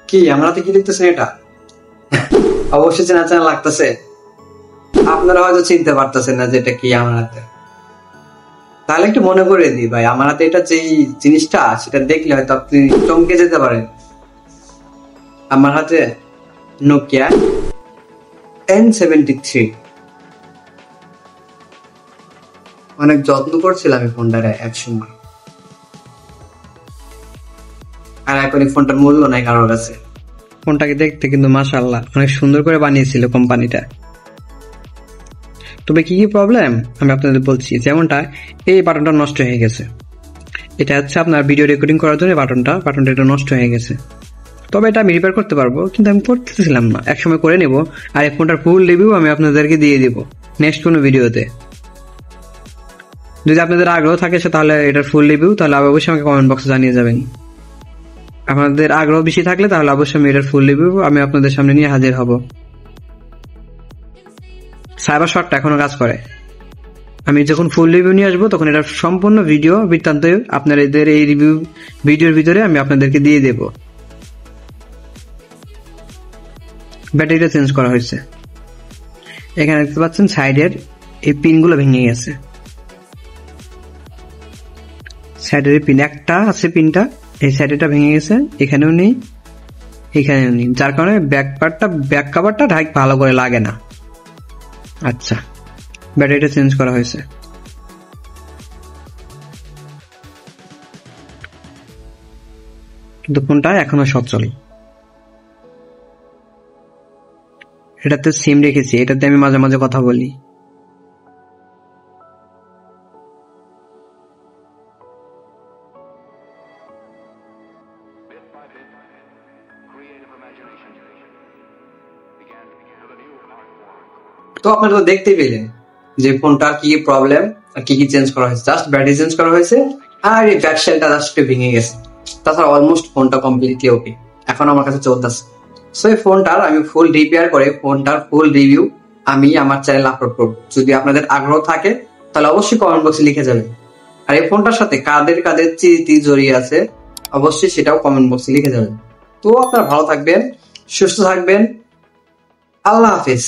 কি আমরা তো কি দেখতেছেন এটা? অবশ্যই চেনা চেনা লাগতেছে। আপনারা হয়তো চিনতে পারতেছেন না যে এটা কি আমার হাতে। তাহলে একটু মনে করে দিই ভাই, আমার হাতে এটা যেই জিনিসটা সেটা দেখলে হয়তো আপনি চমকে যেতে পারেন। আমার হাতে নোকিয়া N73। অনেক যত্ন করছিলাম এই ফোনটারে এক সময়, আর এখন এই ফোনটার মূল্য নাই কারোর কাছে। ফোনটাকে দেখতে কিন্তু মাশাআল্লাহ অনেক সুন্দর করে বানিয়েছিল কোম্পানিটা। তবে কি কি প্রবলেম আমি আপনাদের বলছি। যেমনটা এই বাটনটা নষ্ট হয়ে গেছে, এটা হচ্ছে আপনার ভিডিও রেকর্ডিং করার জন্য বাটনটা এটা নষ্ট হয়ে গেছে। তবে এটা আমি রিপেয়ার করতে পারবো, কিন্তু আমি করতেছিলাম না, একসময় করে নেব। আর এই ফোনটার ফুল রিভিউ আমি আপনাদেরকে দিয়ে দিব নেক্সট কোনো ভিডিওতে। যদি আপনাদের আগ্রহ থাকে তাহলে এটার ফুল রিভিউ তাহলে অবশ্যই আমাকে কমেন্ট বক্সে জানিয়ে যাবেন। আপনাদের আগ্রহ বেশি থাকলে তাহলে অবশ্যই আমি এটার ফুল রিভিউ আমি আপনাদের সামনে নিয়ে হাজির হব। সাইবার শটটা এখনো কাজ করে। আমি যখন ফুল রিভিউ নিয়ে আসবো তখন এটার সম্পূর্ণ ভিডিও বৃত্তান্ত আপনাদের এই রিভিউ ভিডিওর ভিতরে আমি আপনাদেরকে দিয়ে দেব। ব্যাটারিটা চেঞ্জ করা হয়েছে। এখানে দেখতে পাচ্ছেন সাইডের এই পিনগুলো ভেঙে গেছে। সাইডের পিন একটা আছে, পিনটা এই সাইডেটা ভেঙে গেছে, এখানেও নেই এখানেও নেই, যার কারণে ব্যাক কভারটা ঢাক ভালো করে লাগে না। আচ্ছা, ব্যাটারিটা চেঞ্জ করা হয়েছে। কিন্তু ফোনটা এখনো সচল। এটাতে সিম রেখেছি, এটাতে আমি মাঝে মাঝে কথা বলি। তো আপনারা তো দেখতেই পেলেন যে ফোনটার কি কি প্রবলেম আর কি কি চেঞ্জ করা হয়েছে। জাস্ট ব্যাটারি চেঞ্জ করা হয়েছে আর এই ব্যাক সেলটা জাস্ট ভেঙে গেছে। তাছাড়া অলমোস্ট ফোনটা কমপ্লিটলি ওকে, এখন আমার কাছে চলতেছে। সো এই ফোনটার আমি ফুল রিপেয়ার করে ফোনটার ফুল রিভিউ আমি আমার চ্যানেলে আপলোড করবো। যদি আপনাদের আগ্রহ থাকে তাহলে অবশ্যই কমেন্ট বক্সে লিখে যাবেন। আর এই ফোনটার সাথে কাদের কাদের স্মৃতি জড়িয়ে আছে অবশ্যই সেটাও কমেন্ট বক্সে লিখে যাবেন। তো আপনারা ভালো থাকবেন, সুস্থ থাকবেন। আল্লাহ হাফিজ।